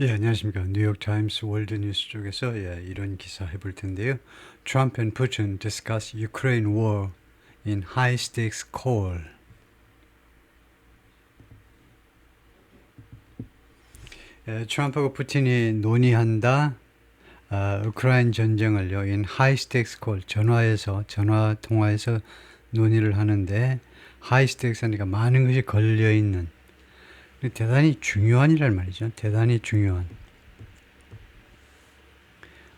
예, 안녕하십니까. 뉴욕타임스 월드뉴스 쪽에서 이런 기사 해볼 텐데요. Trump and Putin discuss Ukraine war in high-stakes call. 트럼프하고 푸틴이 논의한다. 우크라이나 전쟁을요. in high-stakes call, 전화 통화에서 논의를 하는데 high-stakes 하니까 많은 것이 걸려있는 대단히 중요한이란 말이죠. 대단히 중요한.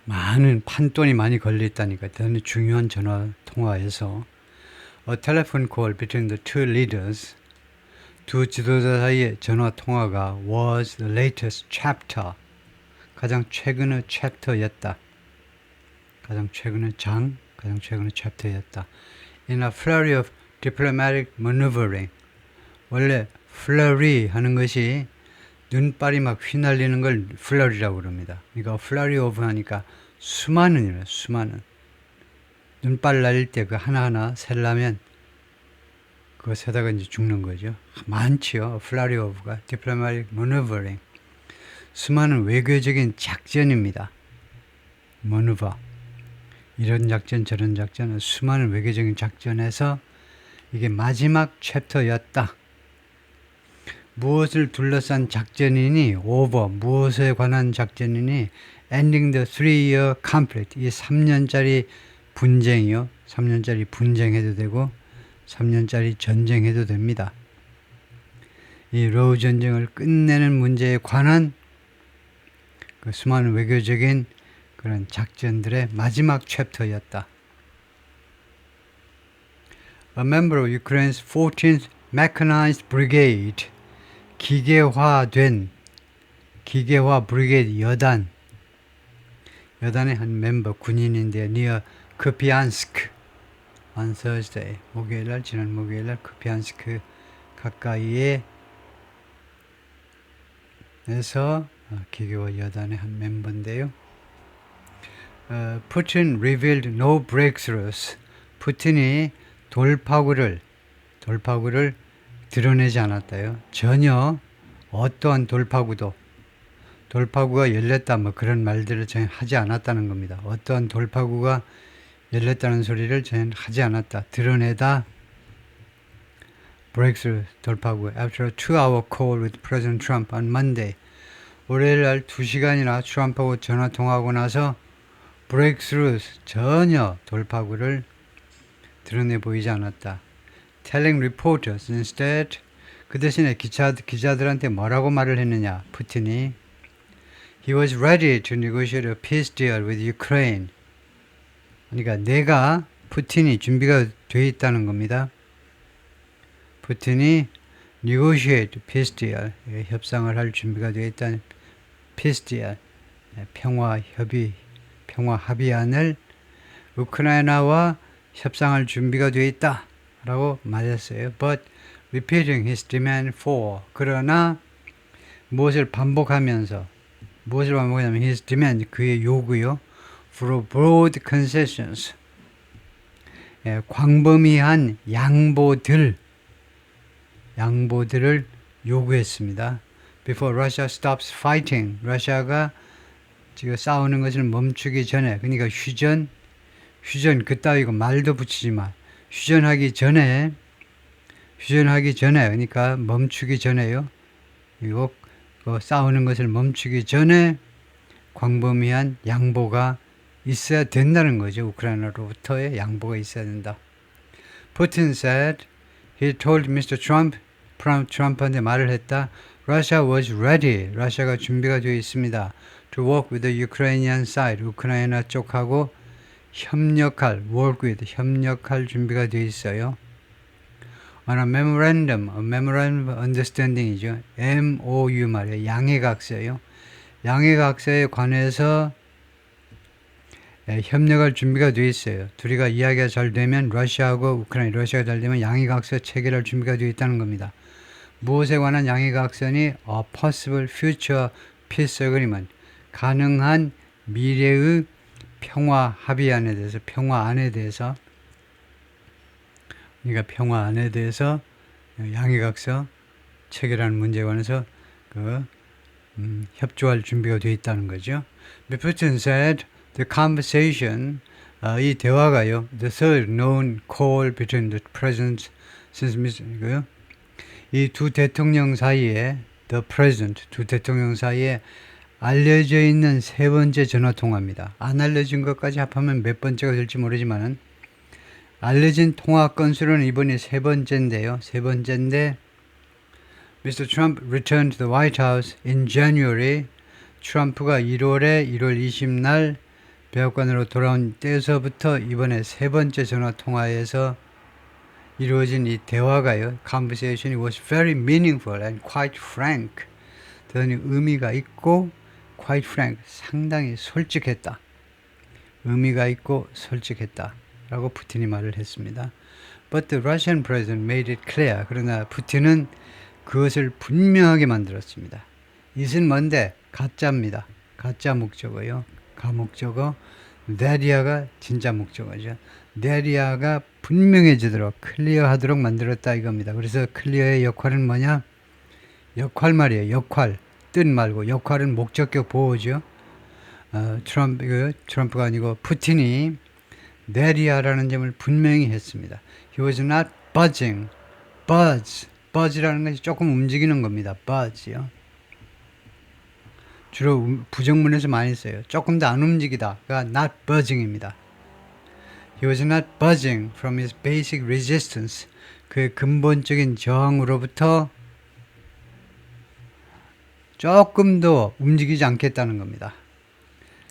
많은 판돈이 많이 걸려있다니까 대단히 중요한 전화 통화에서 A telephone call between the two leaders, 두 지도자 사이의 전화 통화가 was the latest chapter, 가장 최근의 챕터였다. 가장 최근의 챕터였다. In a flurry of diplomatic maneuvering, 원래 flurry 하는 것이 눈발이 막 휘날리는 걸 flurry라고 그럽니다. 그러니까 flurry of 하니까 수많은 눈발 날릴 때 그 하나하나 세려면 그거 세다가 이제 죽는 거죠. 많지요. flurry of가 diplomatic maneuvering, 수많은 외교적인 작전입니다. maneuver, 이런 작전 저런 작전은 수많은 외교적인 작전에서 이게 마지막 챕터였다. 무엇을 둘러싼 작전이니 over, 무엇에 관한 작전이니 ending the 3-year conflict, 이 3년짜리 분쟁이요. 3년짜리 분쟁해도 되고 3년짜리 전쟁해도 됩니다. 이 로우 전쟁을 끝내는 문제에 관한 그 수많은 외교적인 그런 작전들의 마지막 챕터였다. A member of Ukraine's 14th Mechanized Brigade, 기계화 브리게이드 여단의 한 멤버 군인인데 near Kupiansk on Thursday, 지난 목요일날 쿠피안스크 가까이에 에서 기계화 여단의 한 멤버인데요. Putin revealed no breakthroughs. 푸틴이 돌파구를 드러내지 않았다요. 전혀 어떠한 돌파구가 열렸다 뭐 그런 말들을 전혀 하지 않았다는 겁니다. 어떠한 돌파구가 열렸다는 소리를 전혀 하지 않았다. 드러내다. breakthrough, 돌파구. After a 2-hour call with President Trump on Monday, 월요일 날 2시간이나 트럼프하고 전화 통화하고 나서 breakthroughs, 전혀 돌파구를 드러내 보이지 않았다. Telling reporters instead, 그 대신에 기자들한테 뭐라고 말을 했느냐, 푸틴이. He was ready to negotiate a peace deal with Ukraine. 그러니까 푸틴이 준비가 돼 있다는 겁니다. 푸틴이 negotiate peace deal, 협상을 할 준비가 되어 있다는 peace deal, 평화 합의안을 우크라이나와 협상할 준비가 되어 있다 라고 말했어요. But repeating his demand for, 그러나 무엇을 반복하냐면 his demand, 그의 요구요. for broad concessions, 광범위한 양보들을 요구했습니다. Before Russia stops fighting, 러시아가 지금 싸우는 것을 멈추기 전에, 그러니까 휴전 그따위고 말도 붙이지 마. 휴전하기 전에, 그러니까 멈추기 전에요. 그리고 싸우는 것을 멈추기 전에 광범위한 양보가 있어야 된다는 거죠. 우크라이나로부터의 양보가 있어야 된다. Putin said, he told Mr. Trump, 트럼프한테 말을 했다. Russia was ready. 러시아가 준비가 되어 있습니다. To work with the Ukrainian side. 우크라이나 쪽하고 협력할 준비가 되어 있어요. On a memorandum of understanding이죠. MOU 말이에요. 양해각서예요. 양해각서에 관해서 협력할 준비가 되어 있어요. 둘이가 이야기가 잘 되면 러시아가 잘 되면 양해각서 체결할 준비가 되어 있다는 겁니다. 무엇에 관한 양해각서니 A possible future peace agreement, 가능한 미래의 평화 합의안에 대해서 그러니까 평화안에 대해서 양해각서 체결하는 문제에 관해서 협조할 준비가 되어 있다는 거죠. Putin said the conversation, 이 대화가요, the third known call between the presidents since 이거요. 이 두 대통령 사이에 the president, 두 대통령 사이에 알려져 있는 세 번째 전화 통화입니다. 안 알려진 것까지 합하면 몇 번째가 될지 모르지만은 알려진 통화 건수로는 이번이 세 번째인데요. 세 번째인데 Mr. Trump returned to the White House in January. 트럼프가 1월 20날 백악관으로 돌아온 때에서부터 이번에 세 번째 전화 통화에서 이루어진 이 대화가요. Conversation was very meaningful and quite frank. 대단히 의미가 있고 quite frank, 상당히 솔직했다. 의미가 있고 솔직했다. 라고 푸틴이 말을 했습니다. But the Russian president made it clear. 그러나 푸틴은 그것을 분명하게 만들었습니다. it은 뭔데? 가짜입니다. 가짜 목적어요. 가목적어. that이야가 진짜 목적어죠. that이야가 분명해지도록 클리어하도록 만들었다 이겁니다. 그래서 클리어의 역할은 뭐냐? 역할 말이에요. 역할. 뜻 말고 역할은 목적격 보호죠. 트럼프가 아니고 푸틴이 that이야라는 점을 분명히 했습니다. He was not budging. buzz라는 것이 조금 움직이는 겁니다. buzz요. 주로 부정문에서 많이 써요. 조금 더 안 움직이다가 not buzzing입니다. He was not budging from his basic resistance. 그의 근본적인 저항으로부터 조금 더 움직이지 않겠다는 겁니다.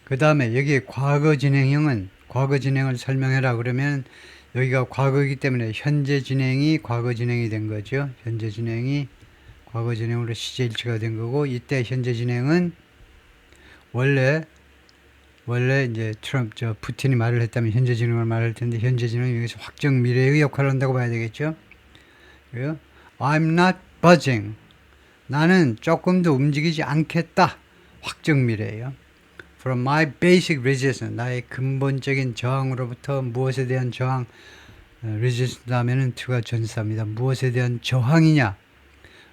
그 다음에 여기에 과거 진행을 설명해라 그러면 여기가 과거이기 때문에 현재 진행이 과거 진행이 된 거죠. 현재 진행이 과거 진행으로 시제일치가 된 거고 이때 현재 진행은 원래 이제 푸틴이 말을 했다면 현재 진행을 말할 텐데 현재 진행은 여기서 확정 미래의 역할을 한다고 봐야 되겠죠. 그래요? I'm not budging. 나는 조금 더 움직이지 않겠다. 확정 미래예요. From my basic resistance, 나의 근본적인 저항으로부터 무엇에 대한 저항, resistance 하면은 to가 전사입니다. 무엇에 대한 저항이냐?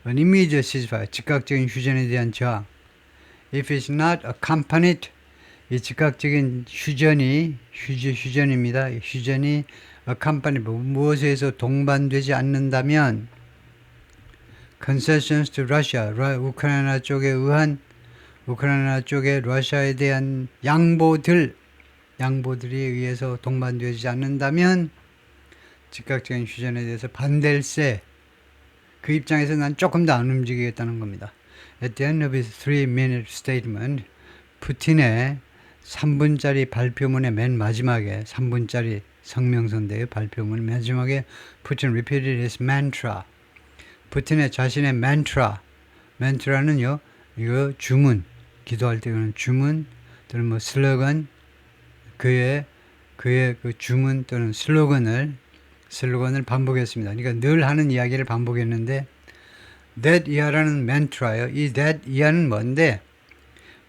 An immediate ceasefire, 즉각적인 휴전에 대한 저항. If it's not accompanied, 이 즉각적인 휴전입니다. 휴전이 accompanied, 무엇에서 동반되지 않는다면 concessions to Russia, 우크라이나 쪽에 의한 우크라이나 쪽에 러시아에 대한 양보들에 의해서 동반되지 않는다면 즉각적인 휴전에 대해서 반댈세. 그 입장에서 난 조금 더 안 움직이겠다는 겁니다. At the end of his 3-minute statement, 푸틴의 3분짜리 발표문의 맨 마지막에 3분짜리 성명서인데요. 발표문 마지막에 푸틴 repeated his mantra. 푸틴의 자신의 mantra는요. 이거 주문. 기도할 때는 주문 또는 뭐 슬로건 그의 그 주문 또는 슬로건을 반복했습니다. 그러니까 늘 하는 이야기를 반복했는데 that 이하라는 멘트라요. 이 that 이하는 뭔데?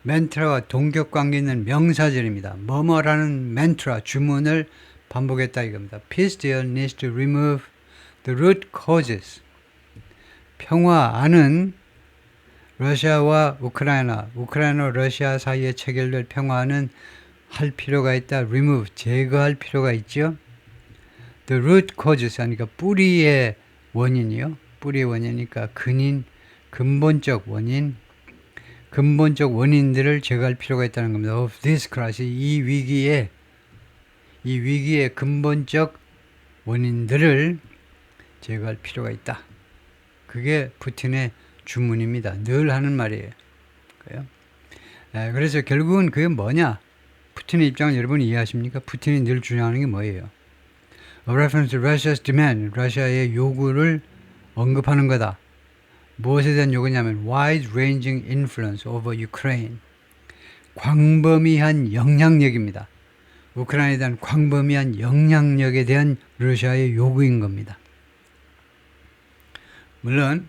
멘트라와 동격관계 있는 명사절입니다. 뭐뭐라는 멘트라 주문을 반복했다 이겁니다. Peace deal needs to remove the root causes. 평화안은 러시아와 우크라이나 러시아 사이에 체결될 평화는 할 필요가 있다. remove, 제거할 필요가 있죠. The root causes, 그러니까 뿌리의 원인이요. 뿌리의 원인이니까 근본적 원인들을 제거할 필요가 있다는 겁니다. Of this crisis, 이 위기의 근본적 원인들을 제거할 필요가 있다. 그게 푸틴의 주문입니다. 늘 하는 말이에요. 그래서 결국은 그게 뭐냐? 푸틴의 입장을 여러분이 이해하십니까? 푸틴이 늘 주장하는 게 뭐예요? A reference to Russia's demand, 러시아의 요구를 언급하는 거다. 무엇에 대한 요구냐면 wide-ranging influence over Ukraine. 광범위한 영향력입니다. 우크라이나에 대한 광범위한 영향력에 대한 러시아의 요구인 겁니다. 물론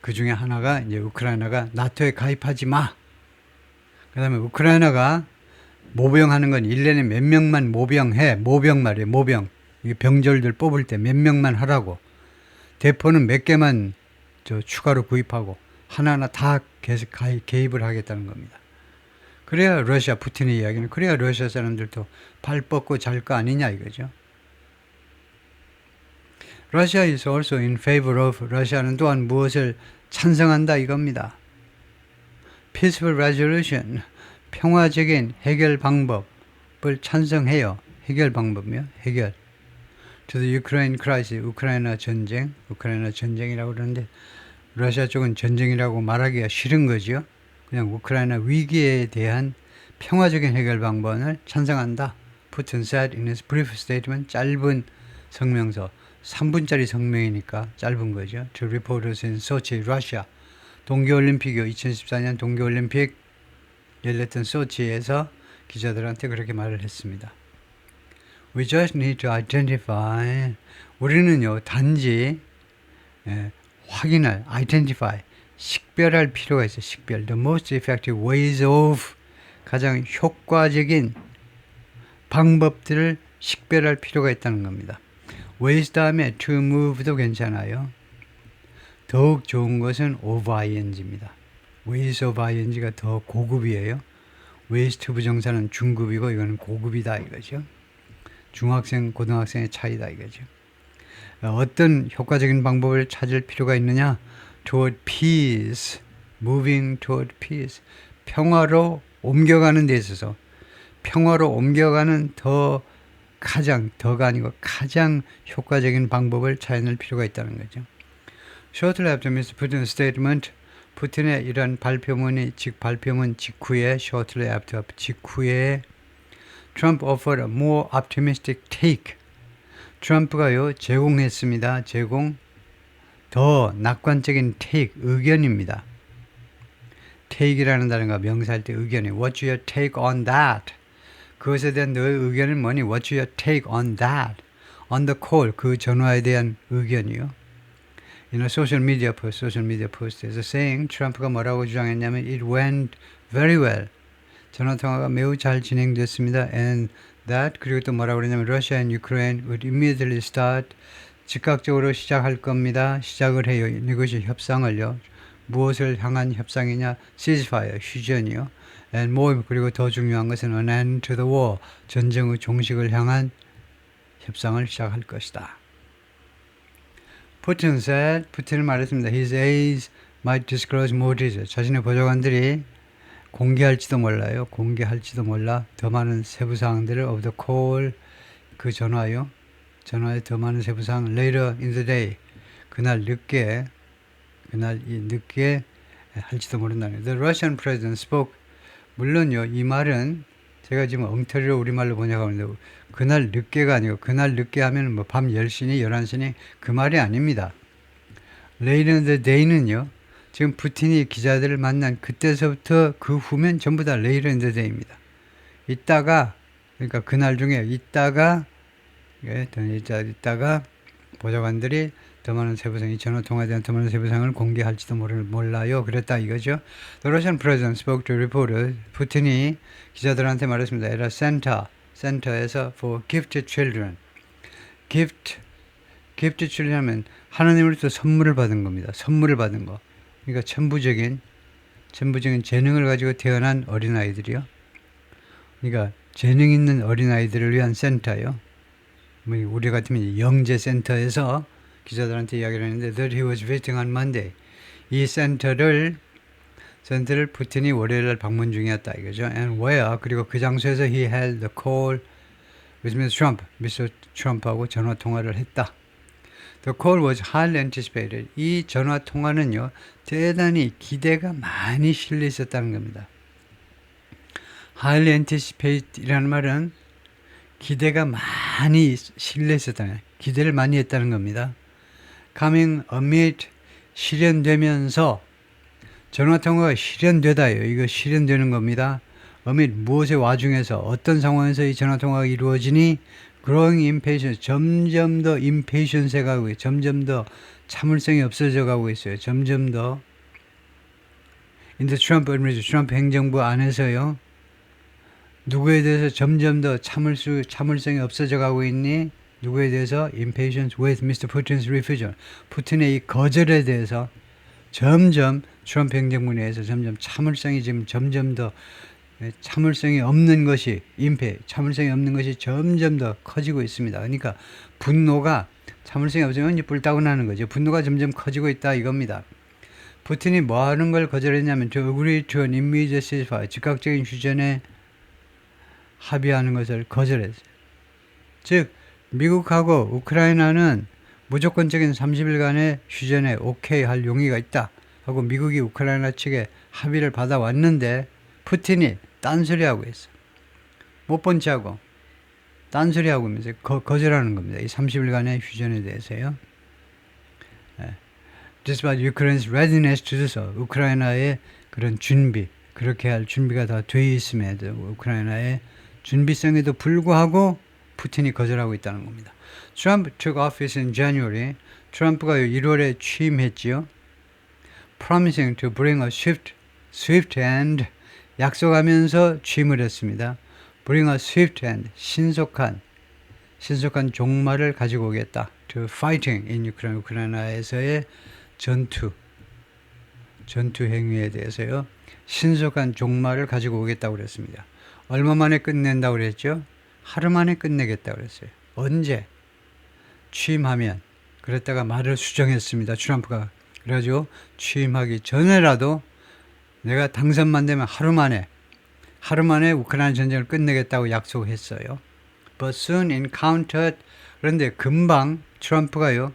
그 중에 하나가 이제 우크라이나가 나토에 가입하지 마. 그 다음에 우크라이나가 모병하는 건 1년에 몇 명만 모병해. 모병 말이에요. 모병. 이게 병졸들 뽑을 때 몇 명만 하라고. 대포는 몇 개만 추가로 구입하고 하나하나 다 계속 개입을 하겠다는 겁니다. 그래야 러시아 푸틴의 이야기는 그래야 러시아 사람들도 발 뻗고 잘 거 아니냐 이거죠. Russia is also in favor of 러시아는 또한 무엇을 찬성한다 이겁니다. Peaceful resolution 평화적인 해결 방법을 찬성해요. 해결 방법이요. 해결. To the Ukraine crisis 우크라이나 전쟁이라고 그러는데 러시아 쪽은 전쟁이라고 말하기가 싫은 거죠. 그냥 우크라이나 위기에 대한 평화적인 해결 방법을 찬성한다. Putin said in his brief statement 짧은 성명서 3분짜리 성명이니까 짧은 거죠. To reporters in Sochi, Russia. 동계올림픽이요. 2014년 동계올림픽 열렸던 소치에서 기자들한테 그렇게 말을 했습니다. We just need to identify. 우리는요, 단지 확인할, identify, 식별할 필요가 있어요. 식별. The most effective ways of. 가장 효과적인 방법들을 식별할 필요가 있다는 겁니다. ways 다음에 to move도 괜찮아요. 더욱 좋은 것은 of ing입니다. ways of ing가 더 고급이에요. ways to 부정사는 중급이고 이거는 고급이다 이거죠. 중학생, 고등학생의 차이다 이거죠. 어떤 효과적인 방법을 찾을 필요가 있느냐? toward peace, moving toward peace. 평화로 옮겨가는 데 있어서 평화로 옮겨가는 더가 아니고 가장 효과적인 방법을 찾을 필요가 있다는 거죠. Shortly after Mr. Putin's statement, 푸틴의 이런 발표문 직후에 shortly after 직후에 Trump offered a more optimistic take. 트럼프가요 제공했습니다. 더 낙관적인 take 의견입니다. take이라는 단어가 명사할 때 의견이 What's your take on that? 그것에 대한 너의 의견은 뭐니? What's your take on that? On the call, 그 전화에 대한 의견이요. In a social media post에서 saying, 트럼프가 뭐라고 주장했냐면 It went very well. 전화통화가 매우 잘 진행됐습니다. And that, 그리고 또 뭐라고 그러냐면 Russia and Ukraine would immediately start. 즉각적으로 시작할 겁니다. 시작을 해요. 이것이 협상을요. 무엇을 향한 협상이냐? ceasefire, 휴전이요. And more, 그리고 더 중요한 것은 an end to the war, 전쟁의 종식을 향한 협상을 시작할 것이다. 푸틴은 말했습니다. His aides might disclose more details. 자신의 보좌관들이 공개할지도 몰라. 더 많은 세부사항들을 of the call, 그 전화에 더 많은 세부사항 later in the day, 그날 늦게 할지도 모른다는. The Russian president spoke. 물론요, 이 말은 제가 지금 엉터리로 우리말로 번역하는데 그날 늦게가 아니고 그날 늦게 하면 뭐 밤 10시니 11시니 그 말이 아닙니다. Later in the day는요. 지금 푸틴이 기자들을 만난 그때서부터 그 후면 전부 다 later in the day입니다. 이따가 그러니까 그날 중에 있다가 보좌관들이 더 많은 세부상, 이 전화통화에 대한 더 많은 세부상을 공개할지도 몰라요. 그랬다 이거죠. The Russian president spoke to reporters. 푸틴이 기자들한테 말했습니다. At a 센터에서 for gifted children. gifted children 하면 하나님으로부터 선물을 받은 겁니다. 선물을 받은 거. 그러니까 천부적인 재능을 가지고 태어난 어린아이들이요. 그러니까 재능 있는 어린아이들을 위한 센터요. 우리 같으면 영재센터에서 기자들한테 이야기를 했는데 that he was visiting on Monday. 이 센터를 푸틴이 월요일날 방문 중이었다 이거죠. And where? 그리고 그 장소에서 he held the call with Mr. Trump. Mr. Trump하고 전화 통화를 했다. The call was highly anticipated. 이 전화 통화는요 대단히 기대가 많이 실려 있었다는 겁니다. highly anticipate이라는 말은 기대가 많이 실려 있었다는, 기대를 많이 했다는 겁니다. coming amid, 실현되면서, 전화통화가 실현되다요. 이거 실현되는 겁니다. amid, 무엇의 와중에서, 어떤 상황에서 이 전화통화가 이루어지니, growing impatience, 점점 더 impatience에 가고 있어요. 점점 더 참을성이 없어져 가고 있어요. 점점 더 in the Trump administration, 트럼프 행정부 안에서요. 누구에 대해서 점점 더 참을성이 없어져 가고 있니? 누구에 대해서? Impatience with Mr. Putin's refusal. 푸틴의 이 거절에 대해서 점점 트럼프 행정부 내에서 점점 참을성이 지금 점점 더 참을성이 없는 것이 참을성이 없는 것이 점점 더 커지고 있습니다. 그러니까 분노가 참을성이 없으면 이제 불타고 나는 거죠. 분노가 점점 커지고 있다 이겁니다. 푸틴이 뭐 하는 걸 거절했냐면 to agree to an immediate ceasefire, 즉각적인 휴전에 합의하는 것을 거절했어요. 즉 미국하고 우크라이나는 무조건적인 30일간의 휴전에 오케이 할 용의가 있다 하고 미국이 우크라이나 측에 합의를 받아왔는데 푸틴이 딴소리하고 있어. 못 본 체하고 딴소리하고 하면서 거절하는 겁니다. 이 30일간의 휴전에 대해서요. Despite Ukraine's readiness to do so, 우크라이나의 그런 준비, 그렇게 할 준비가 다 돼 있음에도 우크라이나의 준비성에도 불구하고 푸틴이 거절하고 있다는 겁니다. Trump took office in January. 트럼프가 1월에 취임했지요. Promising to bring a swift end. 약속하면서 취임을 했습니다. Bring a swift end. 신속한 종말을 가지고 오겠다. To fighting in Ukraine. 우크라이나에서의 전투 행위에 대해서요. 신속한 종말을 가지고 오겠다고 그랬습니다. 얼마 만에 끝낸다고 그랬죠? 하루 만에 끝내겠다고 그랬어요. 언제? 취임하면. 그랬다가 말을 수정했습니다. 트럼프가. 그래가지고 취임하기 전에라도 내가 당선만 되면 하루 만에 우크라이나 전쟁을 끝내겠다고 약속했어요. But soon encountered. 그런데 금방 트럼프가요.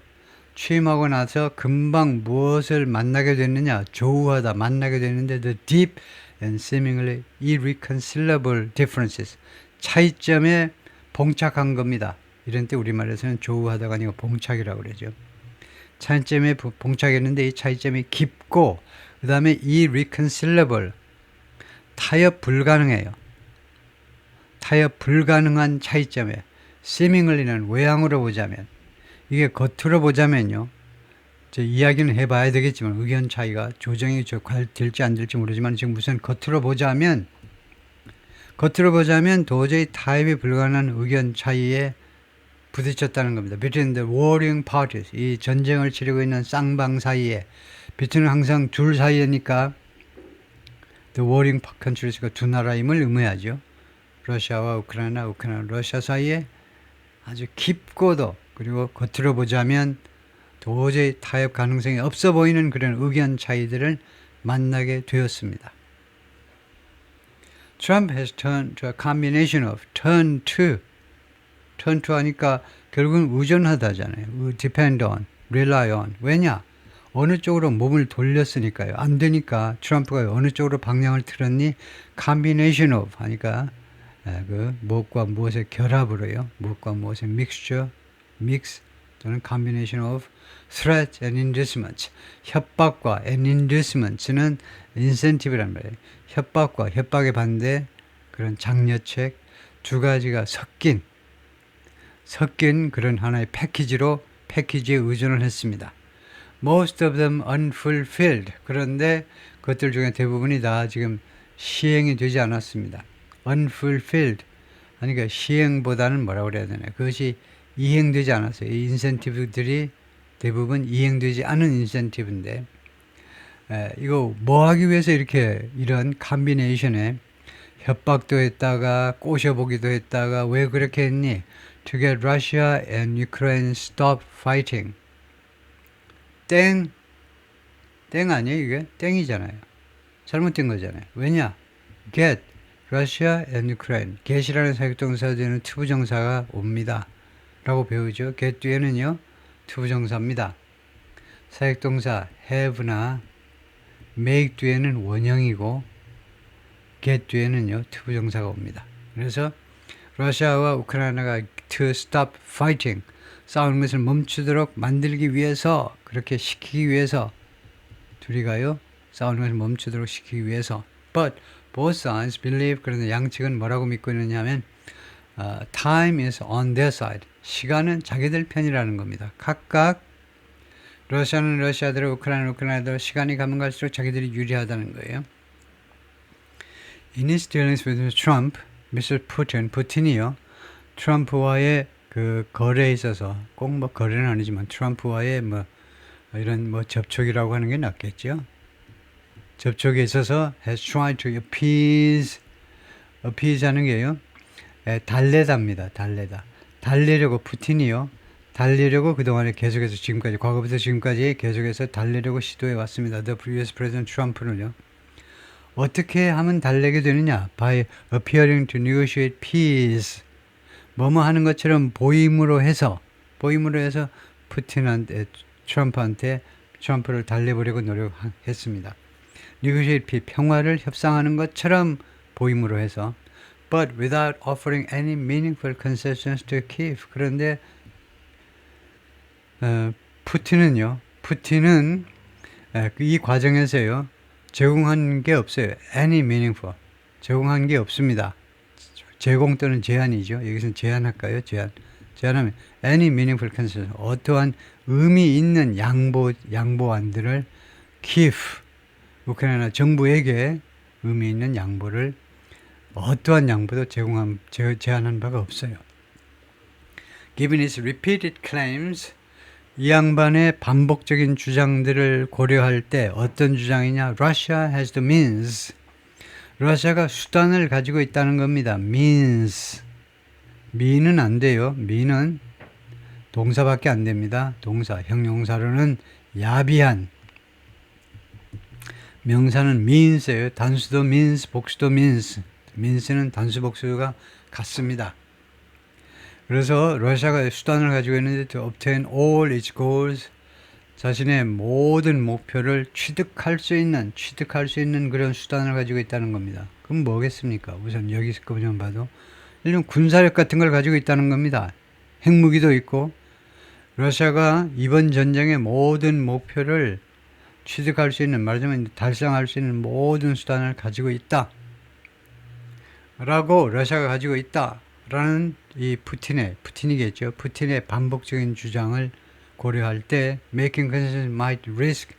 취임하고 나서 금방 무엇을 만나게 됐느냐? 조우하다 만나게 됐는데 the deep and seemingly irreconcilable differences. 차이점에 봉착한 겁니다. 이런 때 우리말에서는 조우하다가 아니고 봉착이라고 그러죠. 차이점에 봉착했는데 이 차이점이 깊고 그 다음에 irreconcilable. 타협 불가능해요. 타협 불가능한 차이점에 seemingly는 외향으로 보자면 이게 겉으로 보자면요. 이야기는 해봐야 되겠지만 의견 차이가 조정이 될지 안 될지 모르지만 지금 우선 겉으로 보자면 도저히 타협이 불가능한 의견 차이에 부딪혔다는 겁니다. Between the warring parties, 이 전쟁을 치르고 있는 쌍방 사이에, between은 항상 둘 사이니까 the warring countries가 두 나라임을 의미하죠. 러시아와 우크라이나, 러시아 사이에 아주 깊고도 그리고 겉으로 보자면 도저히 타협 가능성이 없어 보이는 그런 의견 차이들을 만나게 되었습니다. Trump has turned to a combination of turn to 하니까 결국은 의존하다잖아요. depend on, rely on. 왜냐? 어느 쪽으로 몸을 돌렸으니까요. 안 되니까 트럼프가 어느 쪽으로 방향을 틀었니? combination of 하니까 그 무엇과 무엇의 결합으로요. 무엇과 무엇의 mix 또는 combination of threat and inducement. 협박과 and inducement는 incentive란 말이에요. 협박과 협박의 반대 그런 장려책 두 가지가 섞인 그런 하나의 패키지에 의존을 했습니다. Most of them unfulfilled. 그런데 그것들 중에 대부분이 다 지금 시행이 되지 않았습니다. unfulfilled. 그러니까 시행보다는 뭐라고 그래야 되나? 그것이 이행되지 않았어요. 이 인센티브들이 대부분 이행되지 않은 인센티브인데 이거 뭐 하기 위해서 이런 컴비네이션에 협박도 했다가 꼬셔보기도 했다가 왜 그렇게 했니? To get Russia and Ukraine stop fighting. 땡 아니에요 이게? 땡이잖아요. 잘못된 거잖아요. 왜냐? Get Russia and Ukraine. get이라는 사역동사 뒤에는 투부정사가 옵니다. 라고 배우죠. get 뒤에는요. 투부정사입니다. 사역동사 have나 make 뒤에는 원형이고 get 뒤에는요. 투부정사가 옵니다. 그래서 러시아와 우크라이나가 to stop fighting. 싸우는 것을 멈추도록 만들기 위해서 그렇게 시키기 위해서 둘이가요. 싸우는 것을 멈추도록 시키기 위해서 but both sides believe 그런데 양측은 뭐라고 믿고 있느냐 하면 time is on their side. 시간은 자기들 편이라는 겁니다. 각각 러시아는 러시아대로 우크라이나대로 시간이 가면 갈수록 자기들이 유리하다는 거예요. In his dealings with Trump, Mr. 푸틴이요. 트럼프와의 그 거래에 있어서 꼭 뭐 거래는 아니지만 트럼프와의 뭐 이런 뭐 접촉이라고 하는 게 낫겠죠. 접촉에 있어서 has tried to appease 하는 게요. 달래답니다. 달래려고 푸틴이요. 달래려고 그동안에 계속해서 지금까지 과거부터 지금까지 계속해서 달래려고 시도해 왔습니다. The previous president 트럼프는요. 어떻게 하면 달래게 되느냐? By appearing to negotiate peace. 뭐뭐 하는 것처럼 보임으로 해서 트럼프를 달래보려고 노력했습니다. negotiate peace, 평화를 협상하는 것처럼 보임으로 해서 but without offering any meaningful concessions to Kiev. 그런데 푸틴은 이 과정에서요 제공한 게 없어요. any meaningful 제공한 게 없습니다. 제공 또는 제한이죠. 여기서는 제한할까요? 제한하면 any meaningful concession 어떠한 의미 있는 양보안들을 Kiev 우크라이나 정부에게 의미 있는 양보를 어떠한 양보도 제한한 바가 없어요. Given his repeated claims, 이 양반의 반복적인 주장들을 고려할 때 어떤 주장이냐? Russia has the means. 러시아가 수단을 가지고 있다는 겁니다. means. mean은 안 돼요. mean은 동사밖에 안 됩니다. 동사. 형용사로는 야비한. 명사는 means예요. 단수도 means, 복수도 means. means는 단수 복수가 같습니다. 그래서 러시아가 수단을 가지고 있는데 to obtain all its goals 자신의 모든 목표를 취득할 수 있는 그런 수단을 가지고 있다는 겁니다. 그럼 뭐겠습니까? 우선 여기서 보면 봐도 일종 군사력 같은 걸 가지고 있다는 겁니다. 핵무기도 있고 러시아가 이번 전쟁의 모든 목표를 취득할 수 있는 말하자면 달성할 수 있는 모든 수단을 가지고 있다. 라고 러시아가 가지고 있다. 라는 이 푸틴이겠죠. 푸틴의 반복적인 주장을 고려할 때 making concessions might risk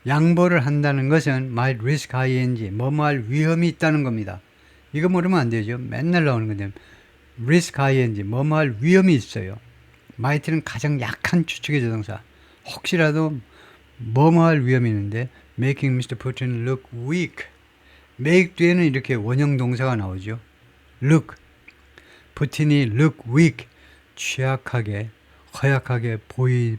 양보를 한다는 것은 might risk ing 뭐뭐할 위험이 있다는 겁니다. 이거 모르면 안 되죠. 맨날 나오는 건데 risk ing 뭐뭐할 위험이 있어요. might는 가장 약한 추측의 조동사. 혹시라도 뭐뭐할 위험이 있는데 making Mr. Putin look weak make 뒤에는 이렇게 원형 동사가 나오죠. look 푸틴이 look weak 취약하게 허약하게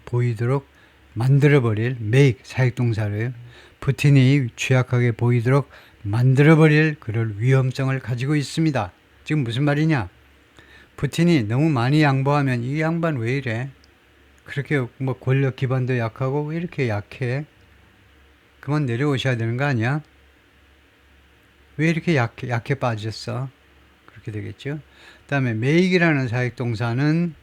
보이도록 만들어버릴 make 사역동사로요. 푸틴이 취약하게 보이도록 만들어버릴 그럴 위험성을 가지고 있습니다. 지금 무슨 말이냐? 푸틴이 너무 많이 양보하면 이 양반 왜 이래? 그렇게 뭐 권력 기반도 약하고 왜 이렇게 약해? 그만 내려오셔야 되는 거 아니야? 왜 이렇게 약해 빠졌어? 그렇게 되겠죠. 그 다음에 make이라는 사역동사는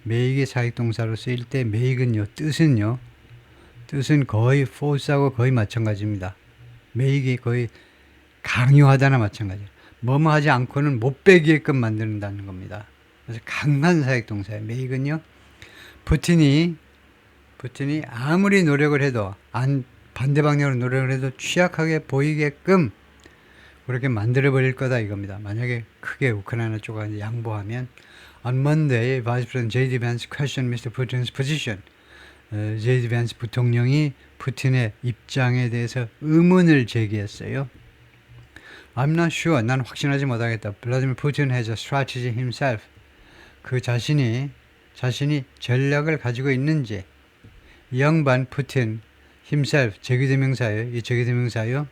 make의 사역동사로 쓰일 때 make은요 뜻은 거의 force하고 거의 마찬가지입니다. make이 거의 강요하다나 마찬가지예요. 뭐뭐 하지 않고는 못 빼게끔 만든다는 겁니다. 그래서 강한 사역동사예요. make은요 푸틴이 아무리 노력을 해도 반대 방향으로 노력을 해도 취약하게 보이게끔 그렇게 만들어버릴 거다 이겁니다. 만약에 크게 우크라이나 쪽에 양보하면 On Monday, Vice President J.D. Vance questioned Mr. Putin's position. J.D. Vance 부통령이 푸틴의 입장에 대해서 의문을 제기했어요. I'm not sure. 난 확신하지 못하겠다. Vladimir Putin has a strategy himself. 그 자신이 전략을 가지고 있는지 이 양반 푸틴 himself 제기대명사예요. 이 제기대명사요.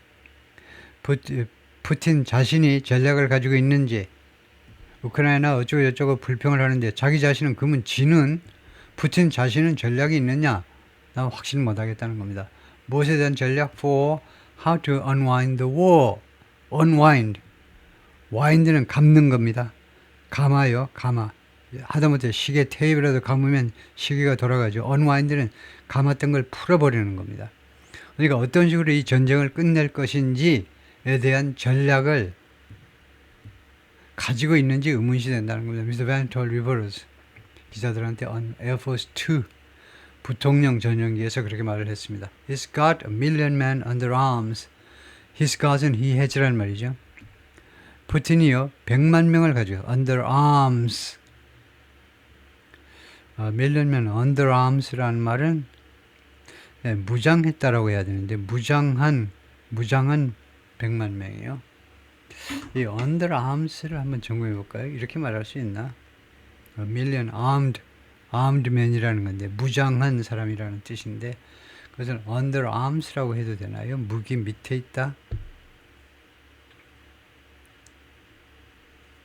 푸틴 자신이 전략을 가지고 있는지 우크라이나 어쩌고 불평을 하는데 자기 자신은 그러면 푸틴 자신은 전략이 있느냐? 나 확신 못하겠다는 겁니다. 무엇에 대한 전략? For how to unwind the war. Unwind. wind는 감는 겁니다. 감아요. 하다못해 시계 테이프라도 감으면 시계가 돌아가죠. unwind는 감았던 걸 풀어버리는 겁니다. 그러니까 어떤 식으로 이 전쟁을 끝낼 것인지에 대한 전략을 가지고 있는지 의문시 된다는 겁니다. Mr. Van told reporters 기자들한테 on Air Force 2 부통령 전용기에서 그렇게 말을 했습니다. He's got a million men under arms. He's got은 he has라는 말이죠. 푸틴이요 100만 명을 가지고 under arms. million men under arms라는 말은 예, 무장했다라고 해야 되는데 무장한 100만 명이에요. 이 under arms를 한번 점검해 볼까요? 이렇게 말할 수 있나? million armed men이라는 건데 무장한 사람이라는 뜻인데 그것은 under arms라고 해도 되나요? 무기 밑에 있다?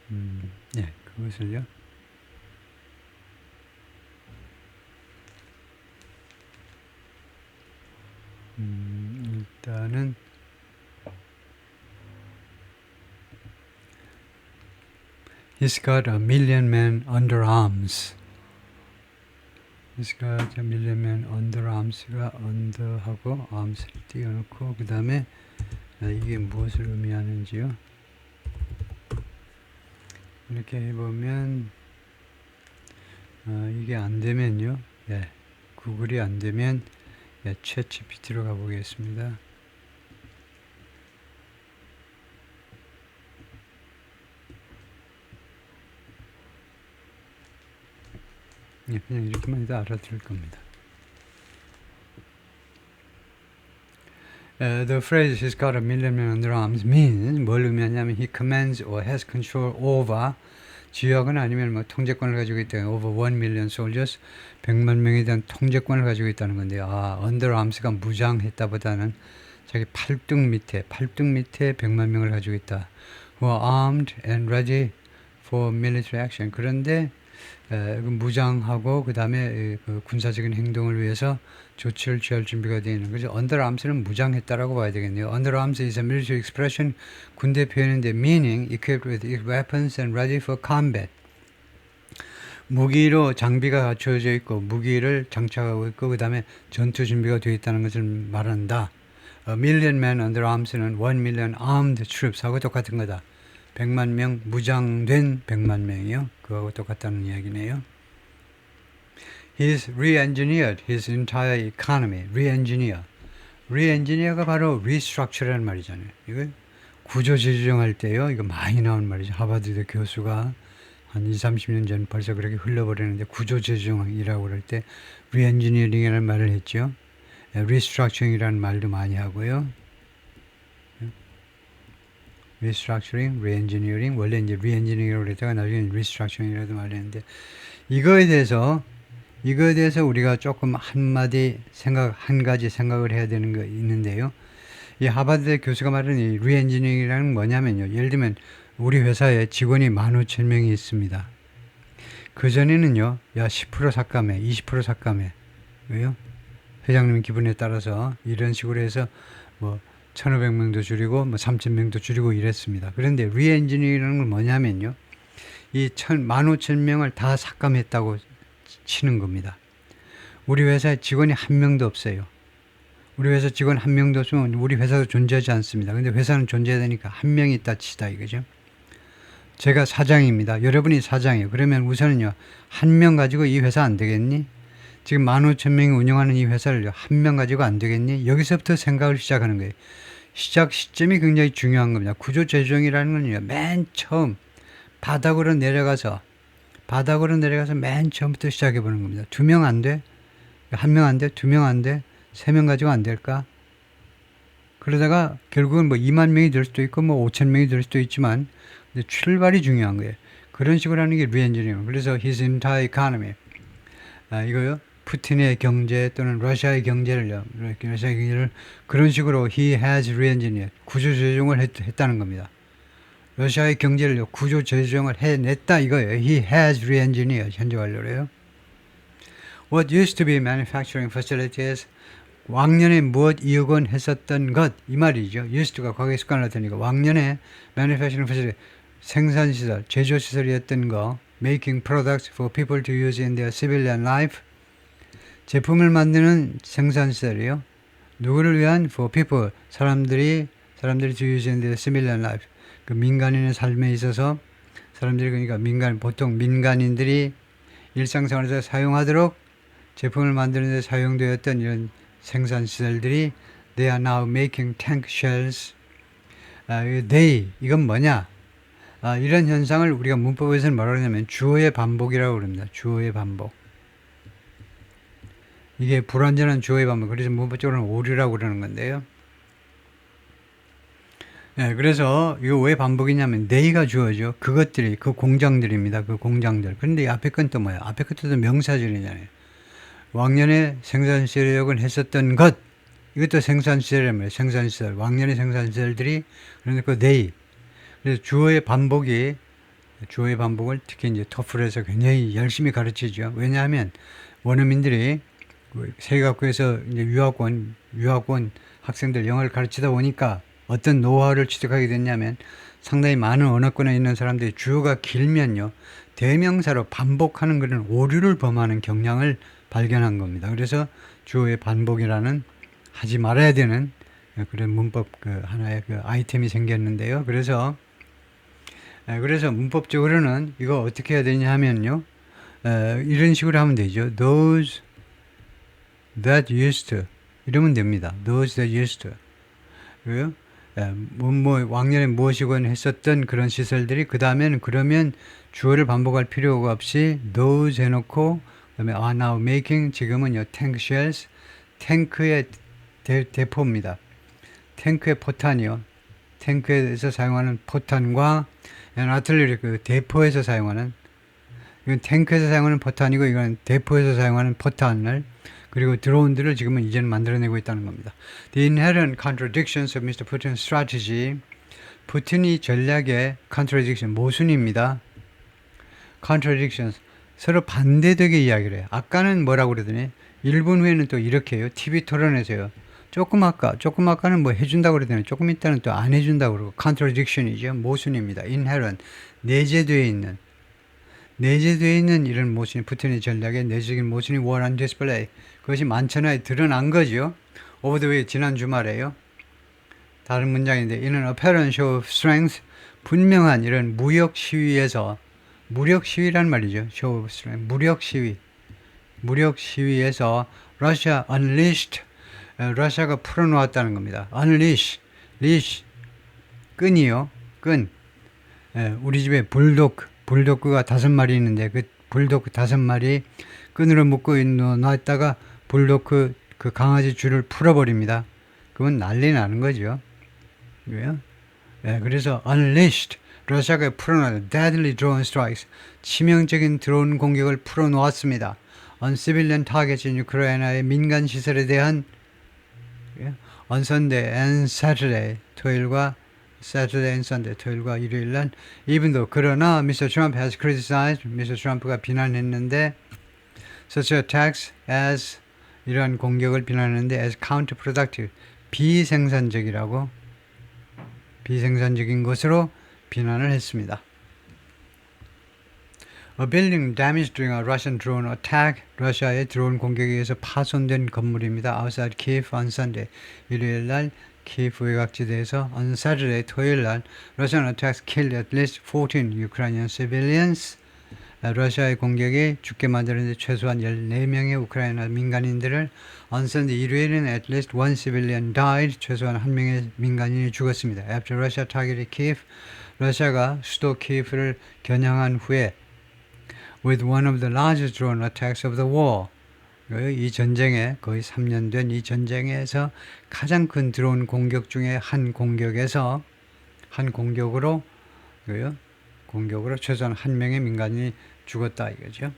네, 그것을요. 일단은 He's got a million men under arms. He's got a million men under arms가 under하고 arms를 띄워놓고 그 다음에 이게 무엇을 의미하는지요? 이렇게 해보면 이게 안되면요. 예, 구글이 안되면 예, 챗GPT로 가보겠습니다. 예, 그냥 이렇게만 해도 알아들을 겁니다. The phrase he's got a million men under arms means 뭘 의미하냐면 he commands or has control over 지역은 아니면 뭐 통제권을 가지고 있다. over 1 million soldiers 100만 명에 대한 통제권을 가지고 있다는 건데요. under arms가 무장했다보다는 자기 팔뚝 밑에 100만 명을 가지고 있다. who are armed and ready for military action. 그런데 무장하고 그 다음에 그 군사적인 행동을 위해서 조치를 취할 준비가 되어 있는 거죠. under arms는 무장했다라고 봐야 되겠네요. under arms is a military expression, 군대 표현인데 meaning equipped with weapons and ready for combat. 무기로 장비가 갖춰져 있고 무기를 장착하고 있고 그 다음에 전투 준비가 되어 있다는 것을 말한다. A million men under arms는 1 million armed troops하고 똑같은 거다. 100만 명 무장된 100만 명이요. 그거하고 똑같다는 이야기네요. He's re-engineered his entire economy. re-engineer가 바로 restructure라는 말이잖아요. 이거 구조 재조정할 때요. 이거 많이 나온 말이죠. 하버드대 교수가 한 20, 30년 전 벌써 그렇게 흘러버리는데 구조 재조정이라고 그럴 때 re-engineering이라는 말을 했죠. restructuring이라는 말도 많이 하고요. restructuring, re-engineering, 원래 이제 re-engineering이라고 그랬다가 나중에 restructuring이라도 말했는데 이거에 대해서 우리가 조금 한 가지 생각을 해야 되는 거 있는데요. 이 하버드 교수가 말하는 이 re-engineering이라는 뭐냐면요. 예를 들면 우리 회사에 직원이 15,000명이 있습니다. 그전에는요, 야, 10% 삭감해, 20% 삭감해. 왜요? 회장님 기분에 따라서 이런 식으로 해서 뭐 1,500명도 줄이고 뭐 3,000명도 줄이고 이랬습니다. 그런데 re-engineering은 건 뭐냐면요. 이 15,000명을 다 삭감했다고 치는 겁니다. 우리 회사에 직원이 한 명도 없어요. 우리 회사 직원 한 명도 없으면 우리 회사도 존재하지 않습니다. 근데 회사는 존재해야 되니까 한 명이 있다 치다 이거죠. 제가 사장입니다. 여러분이 사장이에요. 그러면 우선은요. 한 명 가지고 이 회사 안 되겠니? 지금 15,000명이 운영하는 이 회사를 한 명 가지고 안 되겠니? 여기서부터 생각을 시작하는 거예요. 시작 시점이 굉장히 중요한 겁니다. 구조 재조정이라는 건요. 맨 처음 바닥으로 내려가서 맨 처음부터 시작해 보는 겁니다. 2명 안 돼? 1명 안 돼? 2명 안 돼? 3명 가지고 안 될까? 그러다가 결국은 뭐 2만 명이 될 수도 있고 뭐 5천 명이 될 수도 있지만 근데 출발이 중요한 거예요. 그런 식으로 하는 게 리엔지니어링. 그래서 his entire economy. 이거요. 푸틴의 경제 또는 러시아의 경제를요. 러시아의 경제를 그런 식으로 he has re-engineered. 구조 재조정을 했다는 겁니다. 러시아의 경제를요. 구조 재조정을 해냈다 이거예요. He has re-engineered. 현재 완료로요. What used to be manufacturing facilities. 왕년에 무엇 이용은 했었던 것 이 말이죠. used to가 과거의 습관을 나타내니까 왕년에 manufacturing facility 생산시설, 제조시설이었던 거 making products for people to use in their civilian life 제품을 만드는 생산시설이요. 누구를 위한? for people 사람들이 to use in their civilian life 그 민간인의 삶에 있어서 사람들이 그러니까 보통 민간인들이 일상생활에서 사용하도록 제품을 만드는 데 사용되었던 이런 생산시설들이 they are now making tank shells. 이건 뭐냐? 이런 현상을 우리가 문법에서는 뭐라고 하냐면 주어의 반복이라고 그럽니다. 주어의 반복. 이게 불완전한 주어의 반복. 그래서 문법적으로는 오류라고 그러는 건데요. 네, 그래서 이거 왜 반복이냐면 they가 주어죠. 그것들이 그 공장들입니다. 그 공장들. 그런데 이 앞에 건 또 뭐야? 앞에 것도 명사절이잖아요. 왕년에 생산시설력은 했었던 것. 이것도 생산시설이란 생산시설. 왕년의 생산시설들이 그러니까 그 they. 그래서 주어의 반복을 특히 이제 토플에서 굉장히 열심히 가르치죠. 왜냐하면 원어민들이 세계학교에서 이제 유학원 학생들 영어를 가르치다 보니까 어떤 노하우를 취득하게 됐냐면 상당히 많은 언어권에 있는 사람들이 주어가 길면요. 대명사로 반복하는 그런 오류를 범하는 경향을 발견한 겁니다. 그래서 주어의 반복이라는 하지 말아야 되는 그런 문법 하나의 아이템이 생겼는데요. 그래서 문법적으로는 이거 어떻게 해야 되냐 하면요. 이런 식으로 하면 되죠. Those that used to 이러면 됩니다. Those that used to 그리고 왕년에 무엇이건 했었던 그런 시설들이 그 다음에는 그러면 주어를 반복할 필요가 없이 those 해놓고 그다음에 are now making 지금은요 tank shells 탱크의 대포입니다. 탱크의 포탄이요. 탱크에서 사용하는 포탄과 아틀레리 그 대포에서 사용하는 이건 탱크에서 사용하는 포탄이고 이건 대포에서 사용하는 포탄을 그리고 드론들을 지금은 이제는 만들어내고 있다는 겁니다. The inherent contradictions of Mr. Putin's strategy. 푸틴이 전략의 contradiction, 모순입니다. contradictions, 서로 반대되게 이야기를 해요. 아까는 뭐라고 그러더니 1분 후에는 또 이렇게 해요. TV 토론에서요. 조금 아까는 뭐 해준다고 그러더니 조금 있다는 또 안 해준다고 그러고 contradiction이죠. 모순입니다. inherent, 내재되어 있는 이런 모순이 푸틴의 전략의 내적인 모순이 war on display. 그것이 만천하에 드러난 거죠. over the way 지난 주말에요. 다른 문장인데 in an apparent show of strength 분명한 이런 무력 시위라는 말이죠. show of strength 무력 시위에서 Russia unleashed 러시아가 풀어놓았다는 겁니다. unleash 끈이요. 끈. 우리 집에 불도그가 5마리 있는데 그 불도그 5마리 끈으로 묶고 놨다가 불도그 그 강아지 줄을 풀어버립니다. 그건 난리 나는 거죠. 왜요? 그래서 unleashed 러시아가 풀어놓은 deadly drone strikes 치명적인 드론 공격을 풀어놓았습니다. on civilian targets in 우크라이나의 민간 시설에 대한 on Sunday and Saturday 토요일과 일요일 날 even though 그러나 Mr. Trump has criticized Mr. 트럼프가 비난했는데 such attacks as 이러한 공격을 비난했는데 as counterproductive 비생산적인 것으로 비난을 했습니다. A building damaged during a Russian drone attack. 러시아의 드론 공격에 의해서 파손된 건물입니다. Outside Kiev on Sunday. 일요일 날 키예프 외곽지대에서 on Saturday 토요일 날 Russian attacks killed at least 14 Ukrainian civilians. 러시아의 공격이 죽게 만드는데 최소한 14명의 우크라이나 민간인들을 on Sunday 일요일에는 at least one civilian died. 최소한 1명의 민간인이 죽었습니다. After Russia targeted Kiev. 러시아가 수도 키예프를 겨냥한 후에 with one of the largest drone attacks of the war. 이 전쟁에 거의 3년 된 이 전쟁에서 가장 큰 드론 공격 중에 한 공격으로 최소한 1명의 민간인이 죽었다 이거죠.